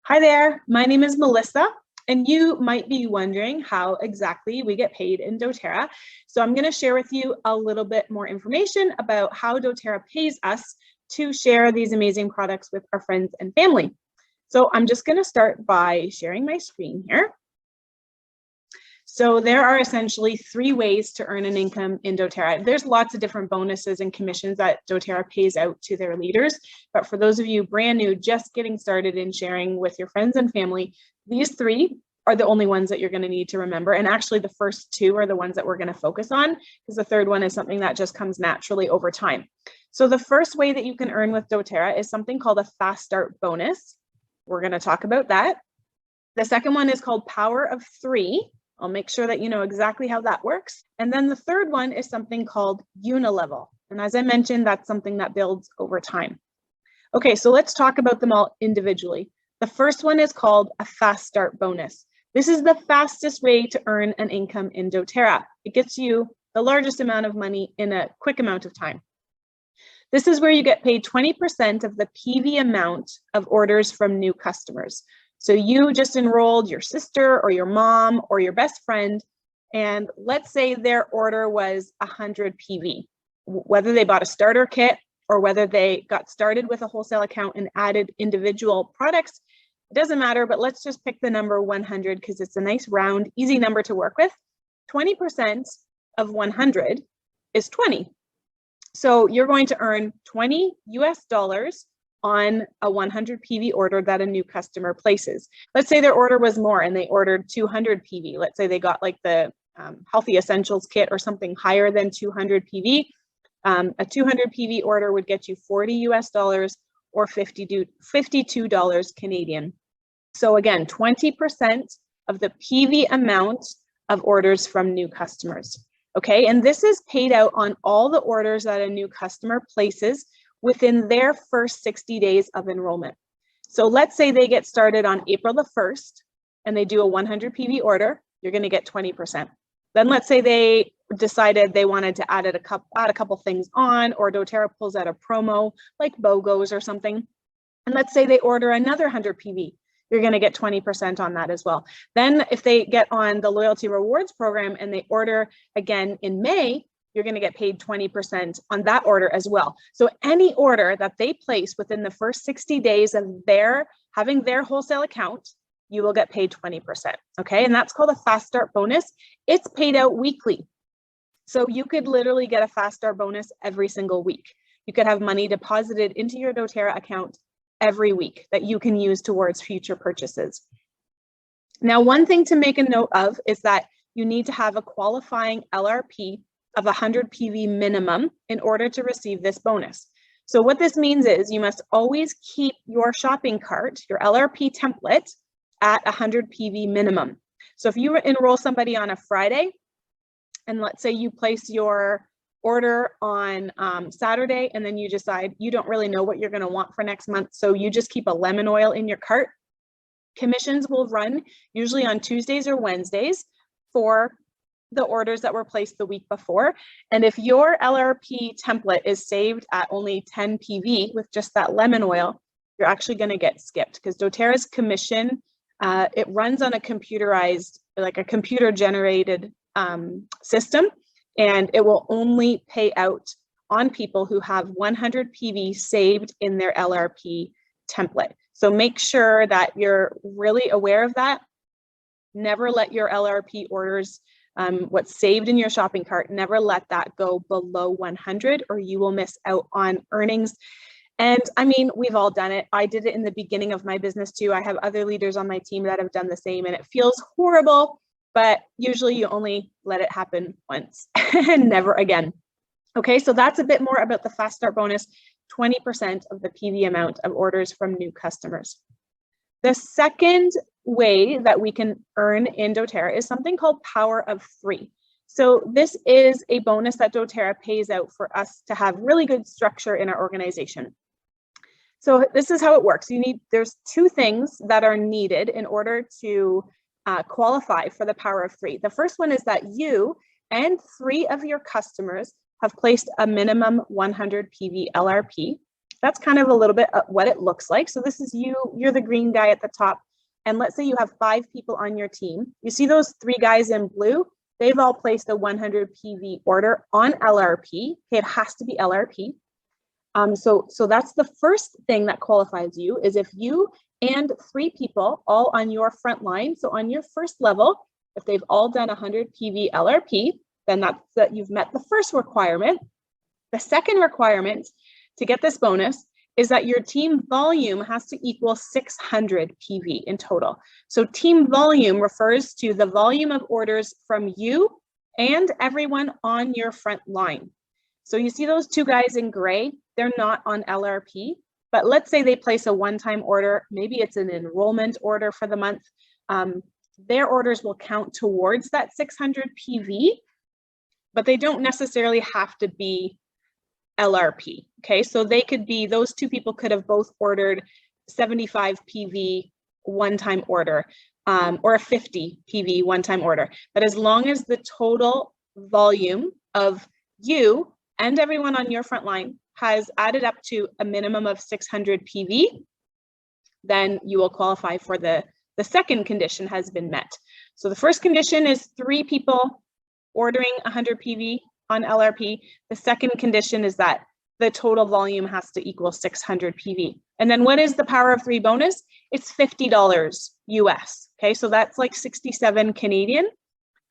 Hi there, my name is Melissa, and you might be wondering how exactly we get paid in doTERRA. So I'm going to share with you a little bit more information about how doTERRA pays us to share these amazing products with our friends and family. So I'm just going to start by sharing my screen here. So there are essentially three ways to earn an income in doTERRA. There's lots of different bonuses and commissions that doTERRA pays out to their leaders. But for those of you brand new, just getting started in sharing with your friends and family, these three are the only ones that you're going to need to remember. And actually the first two are the ones that we're going to focus on, because the third one is something that just comes naturally over time. So the first way that you can earn with doTERRA is something called a fast start bonus. We're going to talk about that. The second one is called Power of Three. I'll make sure that you know exactly how that works. And then the third one is something called Unilevel. And as I mentioned, that's something that builds over time. Okay, so let's talk about them all individually. The first one is called a fast start bonus. This is the fastest way to earn an income in doTERRA. It gets you the largest amount of money in a quick amount of time. This is where you get paid 20% of the PV amount of orders from new customers. So you just enrolled your sister or your mom or your best friend, and let's say their order was 100 PV. Whether they bought a starter kit or whether they got started with a wholesale account and added individual products, it doesn't matter, but let's just pick the number 100 because it's a nice round, easy number to work with. 20% of 100 is 20. So you're going to earn $20 US on a 100 PV order that a new customer places. Let's say their order was more and they ordered 200 PV. Let's say they got like the Healthy Essentials kit or something higher than 200 PV. A 200 PV order would get you $40 US or $52 Canadian. So again, 20% of the PV amount of orders from new customers. Okay, and this is paid out on all the orders that a new customer places within their first 60 days of enrollment. So let's say they get started on April the 1st and they do a 100 PV order, you're going to get 20%. Then let's say they decided they wanted to add a couple things on, or doTERRA pulls out a promo like BOGOs or something. And let's say they order another 100 PV, you're going to get 20% on that as well. Then if they get on the loyalty rewards program and they order again in May, you're going to get paid 20% on that order as well. So any order that they place within the first 60 days of having their wholesale account, you will get paid 20%. Okay, and that's called a fast start bonus. It's paid out weekly. So you could literally get a fast start bonus every single week. You could have money deposited into your doTERRA account every week that you can use towards future purchases. Now, one thing to make a note of is that you need to have a qualifying LRP of 100 PV minimum in order to receive this bonus. So what this means is you must always keep your shopping cart, your LRP template, at 100 PV minimum. So if you enroll somebody on a Friday, and let's say you place your order on Saturday, and then you decide you don't really know what you're going to want for next month, so you just keep a lemon oil in your cart, commissions will run usually on Tuesdays or Wednesdays for the orders that were placed the week before. And if your LRP template is saved at only 10 PV with just that lemon oil, you're actually going to get skipped, because doTERRA's commission, it runs on a computerized, like a computer generated system, and it will only pay out on people who have 100 PV saved in their LRP template. So make sure that you're really aware of that. Never let your LRP orders, what's saved in your shopping cart, never let that go below 100, or you will miss out on earnings. And I mean, we've all done it. I did it in the beginning of my business too. I have other leaders on my team that have done the same, and it feels horrible, but usually you only let it happen once and never again. Okay, so that's a bit more about the fast start bonus, 20% of the PV amount of orders from new customers. The second way that we can earn in doTERRA is something called Power of Three. So this is a bonus that doTERRA pays out for us to have really good structure in our organization. So this is how it works. There's two things that are needed in order to qualify for the Power of Three. The first one is that you and 3 of your customers have placed a minimum 100 PV LRP, That's kind of a little bit of what it looks like. So this is you, you're the green guy at the top. And let's say you have 5 people on your team. You see those 3 guys in blue? They've all placed a 100 PV order on LRP. Okay, it has to be LRP. So that's the first thing that qualifies you, is if you and 3 people all on your front line, so on your first level, if they've all done 100 PV LRP, then that's that you've met the first requirement. The second requirement to get this bonus is that your team volume has to equal 600 PV in total. So team volume refers to the volume of orders from you and everyone on your front line. So you see those 2 guys in gray, they're not on LRP, but let's say they place a one-time order, maybe it's an enrollment order for the month. Their orders will count towards that 600 PV, but they don't necessarily have to be LRP. Okay, so they could be, those 2 people could have both ordered 75 PV one-time order, or a 50 PV one-time order. But as long as the total volume of you and everyone on your front line has added up to a minimum of 600 PV, then you will qualify for the second condition has been met. So the first condition is 3 people ordering 100 PV on LRP. The second condition is that the total volume has to equal 600 PV. And then what is the power of 3 bonus? It's $50 US. Okay, so that's like 67 Canadian,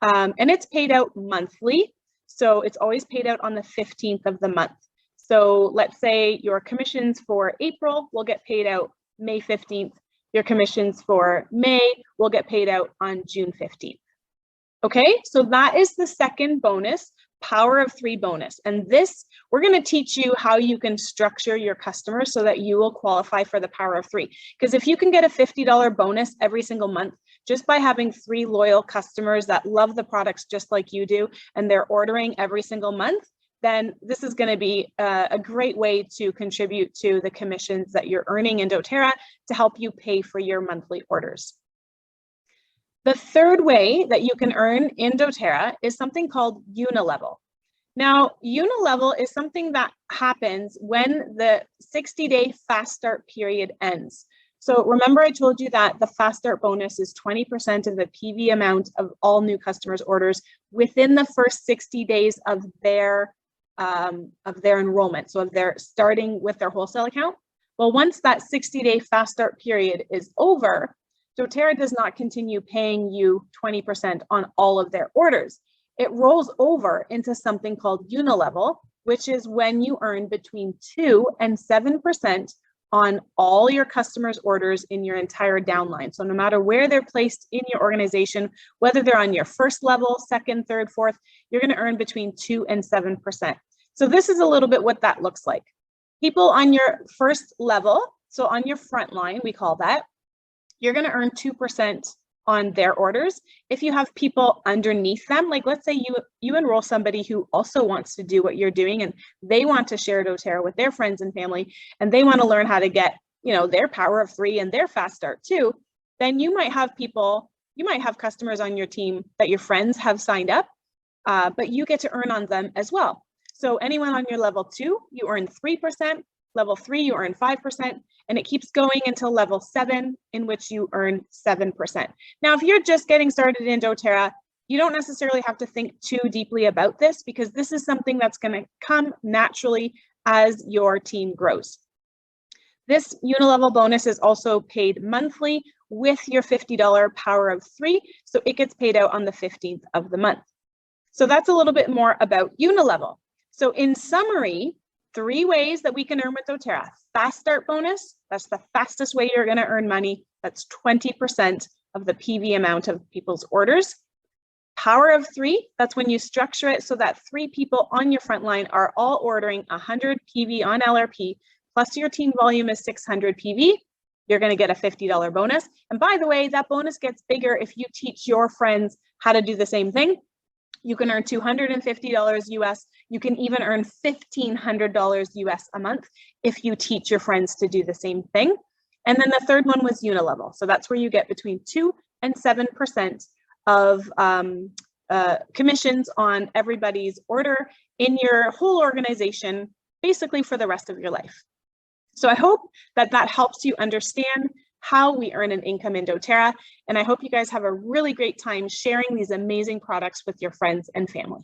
and it's paid out monthly. So it's always paid out on the 15th of the month. So let's say your commissions for April will get paid out May 15th. Your commissions for May will get paid out on June 15th. Okay, so that is the second bonus, power of 3 bonus. And this, we're going to teach you how you can structure your customers so that you will qualify for the power of 3. Because if you can get a $50 bonus every single month, just by having 3 loyal customers that love the products just like you do, and they're ordering every single month, then this is going to be a great way to contribute to the commissions that you're earning in doTERRA to help you pay for your monthly orders. The third way that you can earn in doTERRA is something called Unilevel. Now, Unilevel is something that happens when the 60-day fast start period ends. So remember I told you that the fast start bonus is 20% of the PV amount of all new customers' orders within the first 60 days of their enrollment. So if they're starting with their wholesale account, well, once that 60-day fast start period is over, doTERRA does not continue paying you 20% on all of their orders. It rolls over into something called Unilevel, which is when you earn between 2 and 7% on all your customers' orders in your entire downline. So no matter where they're placed in your organization, whether they're on your first level, second, third, fourth, you're going to earn between 2 and 7%. So this is a little bit what that looks like. People on your first level, so on your front line, we call that, you're going to earn 2% on their orders. If you have people underneath them, like let's say you enroll somebody who also wants to do what you're doing and they want to share doTERRA with their friends and family, and they want to learn how to get, you know, their power of 3 and their fast start too, then you might have people, you might have customers on your team that your friends have signed up, but you get to earn on them as well. So anyone on your level 2, you earn 3%, level 3, you earn 5%, and it keeps going until level 7, in which you earn 7%. Now, if you're just getting started in doTERRA, you don't necessarily have to think too deeply about this, because this is something that's going to come naturally as your team grows. This Unilevel bonus is also paid monthly with your $50 power of 3, so it gets paid out on the 15th of the month. So that's a little bit more about Unilevel. So in summary, 3 ways that we can earn with doTERRA. Fast start bonus, that's the fastest way you're going to earn money. That's 20% of the PV amount of people's orders. Power of 3, that's when you structure it so that 3 people on your front line are all ordering 100 PV on LRP, plus your team volume is 600 PV. You're going to get a $50 bonus. And by the way, that bonus gets bigger if you teach your friends how to do the same thing. You can earn $250 US. You can even earn $1,500 US a month if you teach your friends to do the same thing. And then the third one was Unilevel. So that's where you get between 2 and 7% of commissions on everybody's order in your whole organization, basically for the rest of your life. So I hope that that helps you understand how we earn an income in doTERRA. And I hope you guys have a really great time sharing these amazing products with your friends and family.